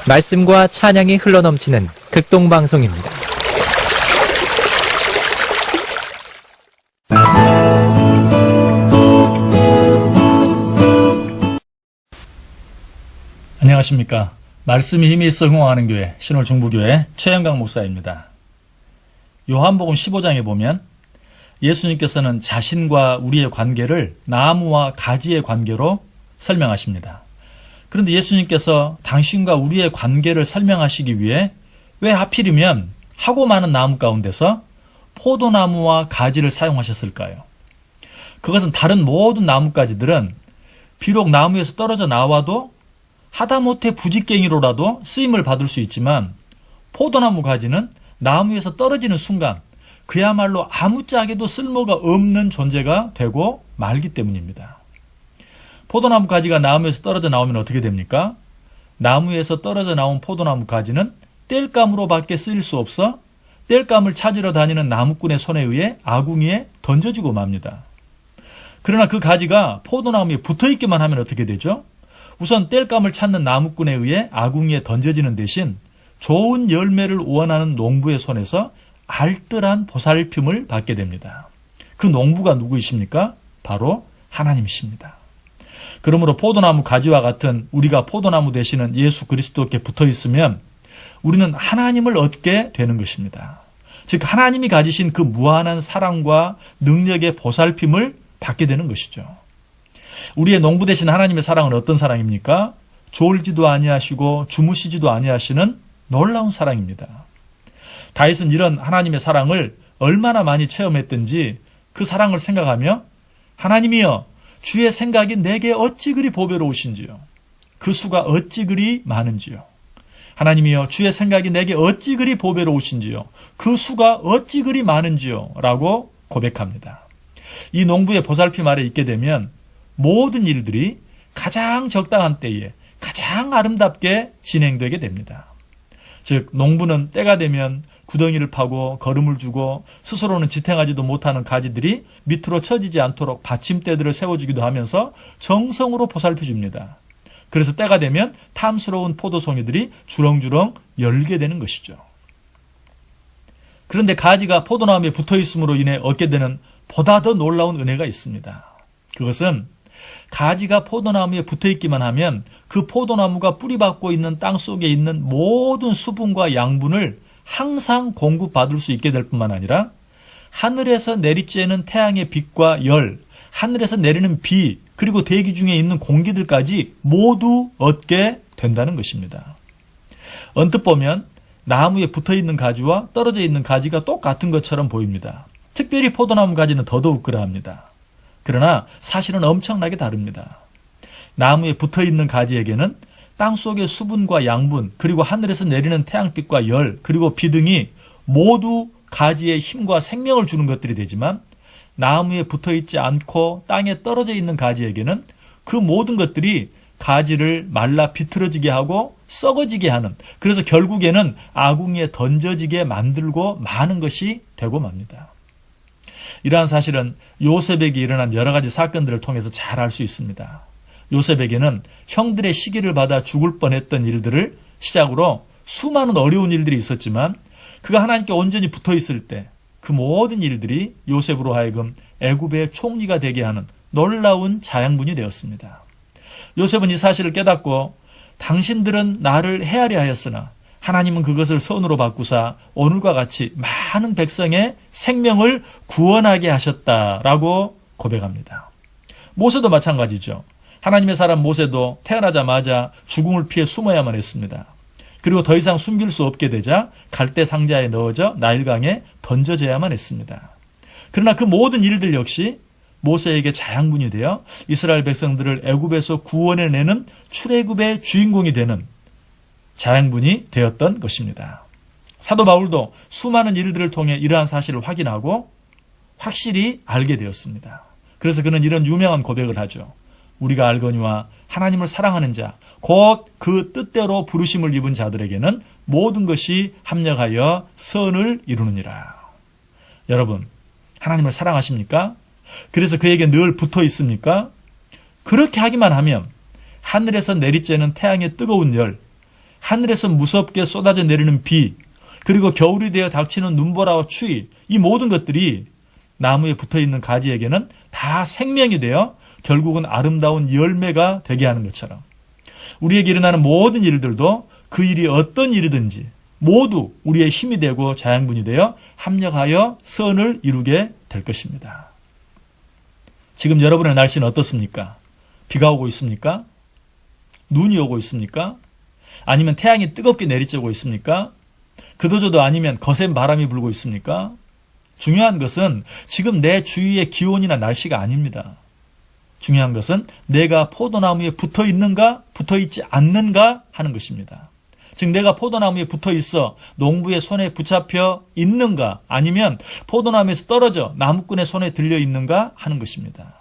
말씀과 찬양이 흘러넘치는 극동방송입니다. 안녕하십니까. 말씀이 힘이 있어 흥황하는 교회 신월중부교회 최영강 목사입니다. 요한복음 15장에 보면 예수님께서는 자신과 우리의 관계를 나무와 가지의 관계로 설명하십니다. 그런데 예수님께서 당신과 우리의 관계를 설명하시기 위해 왜 하필이면 하고 많은 나무 가운데서 포도나무와 가지를 사용하셨을까요? 그것은 다른 모든 나뭇가지들은 비록 나무에서 떨어져 나와도 하다못해 부직갱이로라도 쓰임을 받을 수 있지만 포도나무 가지는 나무에서 떨어지는 순간 그야말로 아무짝에도 쓸모가 없는 존재가 되고 말기 때문입니다. 포도나무 가지가 나무에서 떨어져 나오면 어떻게 됩니까? 나무에서 떨어져 나온 포도나무 가지는 땔감으로밖에 쓰일 수 없어 땔감을 찾으러 다니는 나무꾼의 손에 의해 아궁이에 던져지고 맙니다. 그러나 그 가지가 포도나무에 붙어있기만 하면 어떻게 되죠? 우선 땔감을 찾는 나무꾼에 의해 아궁이에 던져지는 대신 좋은 열매를 원하는 농부의 손에서 알뜰한 보살핌을 받게 됩니다. 그 농부가 누구이십니까? 바로 하나님이십니다. 그러므로 포도나무 가지와 같은 우리가 포도나무 되시는 예수 그리스도께 붙어 있으면 우리는 하나님을 얻게 되는 것입니다. 즉 하나님이 가지신 그 무한한 사랑과 능력의 보살핌을 받게 되는 것이죠. 우리의 농부 되신 하나님의 사랑은 어떤 사랑입니까? 졸지도 아니하시고 주무시지도 아니하시는 놀라운 사랑입니다. 다윗은 이런 하나님의 사랑을 얼마나 많이 체험했든지 그 사랑을 생각하며 하나님이여 주의 생각이 내게 어찌 그리 보배로우신지요. 그 수가 어찌 그리 많은지요. 하나님이여 주의 생각이 내게 어찌 그리 보배로우신지요. 그 수가 어찌 그리 많은지요. 라고 고백합니다. 이 농부의 보살핌 아래 있게 되면 모든 일들이 가장 적당한 때에 가장 아름답게 진행되게 됩니다. 즉 농부는 때가 되면 구덩이를 파고 거름을 주고 스스로는 지탱하지도 못하는 가지들이 밑으로 처지지 않도록 받침대들을 세워주기도 하면서 정성으로 보살펴줍니다. 그래서 때가 되면 탐스러운 포도송이들이 주렁주렁 열게 되는 것이죠. 그런데 가지가 포도나무에 붙어있음으로 인해 얻게 되는 보다 더 놀라운 은혜가 있습니다. 그것은 가지가 포도나무에 붙어있기만 하면 그 포도나무가 뿌리박고 있는 땅 속에 있는 모든 수분과 양분을 항상 공급받을 수 있게 될 뿐만 아니라 하늘에서 내리쬐는 태양의 빛과 열, 하늘에서 내리는 비, 그리고 대기 중에 있는 공기들까지 모두 얻게 된다는 것입니다. 언뜻 보면 나무에 붙어있는 가지와 떨어져 있는 가지가 똑같은 것처럼 보입니다. 특별히 포도나무 가지는 더더욱 그러합니다. 그러나 사실은 엄청나게 다릅니다. 나무에 붙어있는 가지에게는 땅속의 수분과 양분, 그리고 하늘에서 내리는 태양빛과 열, 그리고 비 등이 모두 가지에 힘과 생명을 주는 것들이 되지만 나무에 붙어있지 않고 땅에 떨어져 있는 가지에게는 그 모든 것들이 가지를 말라 비틀어지게 하고 썩어지게 하는, 그래서 결국에는 아궁이에 던져지게 만들고 마는 것이 되고 맙니다. 이러한 사실은 요셉에게 일어난 여러 가지 사건들을 통해서 잘 알 수 있습니다. 요셉에게는 형들의 시기를 받아 죽을 뻔했던 일들을 시작으로 수많은 어려운 일들이 있었지만 그가 하나님께 온전히 붙어 있을 때 그 모든 일들이 요셉으로 하여금 애굽의 총리가 되게 하는 놀라운 자양분이 되었습니다. 요셉은 이 사실을 깨닫고 당신들은 나를 헤아려 하였으나 하나님은 그것을 선으로 바꾸사 오늘과 같이 많은 백성의 생명을 구원하게 하셨다라고 고백합니다. 모세도 마찬가지죠. 하나님의 사람 모세도 태어나자마자 죽음을 피해 숨어야만 했습니다. 그리고 더 이상 숨길 수 없게 되자 갈대 상자에 넣어져 나일강에 던져져야만 했습니다. 그러나 그 모든 일들 역시 모세에게 자양분이 되어 이스라엘 백성들을 애굽에서 구원해내는 출애굽의 주인공이 되는 자양분이 되었던 것입니다. 사도 바울도 수많은 일들을 통해 이러한 사실을 확인하고 확실히 알게 되었습니다. 그래서 그는 이런 유명한 고백을 하죠. 우리가 알거니와 하나님을 사랑하는 자, 곧 그 뜻대로 부르심을 입은 자들에게는 모든 것이 합력하여 선을 이루느니라. 여러분, 하나님을 사랑하십니까? 그래서 그에게 늘 붙어 있습니까? 그렇게 하기만 하면 하늘에서 내리쬐는 태양의 뜨거운 열, 하늘에서 무섭게 쏟아져 내리는 비, 그리고 겨울이 되어 닥치는 눈보라와 추위, 이 모든 것들이 나무에 붙어있는 가지에게는 다 생명이 되어 결국은 아름다운 열매가 되게 하는 것처럼 우리에게 일어나는 모든 일들도 그 일이 어떤 일이든지 모두 우리의 힘이 되고 자양분이 되어 합력하여 선을 이루게 될 것입니다. 지금 여러분의 날씨는 어떻습니까? 비가 오고 있습니까? 눈이 오고 있습니까? 아니면 태양이 뜨겁게 내리쬐고 있습니까? 그도저도 아니면 거센 바람이 불고 있습니까? 중요한 것은 지금 내 주위의 기온이나 날씨가 아닙니다. 중요한 것은 내가 포도나무에 붙어 있는가, 붙어 있지 않는가 하는 것입니다. 즉 내가 포도나무에 붙어 있어 농부의 손에 붙잡혀 있는가, 아니면 포도나무에서 떨어져 나무꾼의 손에 들려 있는가 하는 것입니다.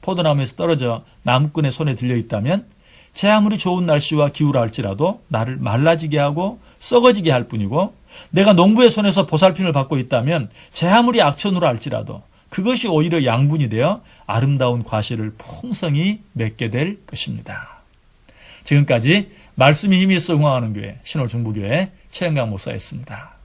포도나무에서 떨어져 나무꾼의 손에 들려 있다면 제 아무리 좋은 날씨와 기후라 할지라도 나를 말라지게 하고 썩어지게 할 뿐이고, 내가 농부의 손에서 보살핌을 받고 있다면 제 아무리 악천후라 할지라도 그것이 오히려 양분이 되어 아름다운 과실을 풍성히 맺게 될 것입니다. 지금까지 말씀이 힘이 있어 흥황하는 교회 신홀중부교회 최영강 목사였습니다.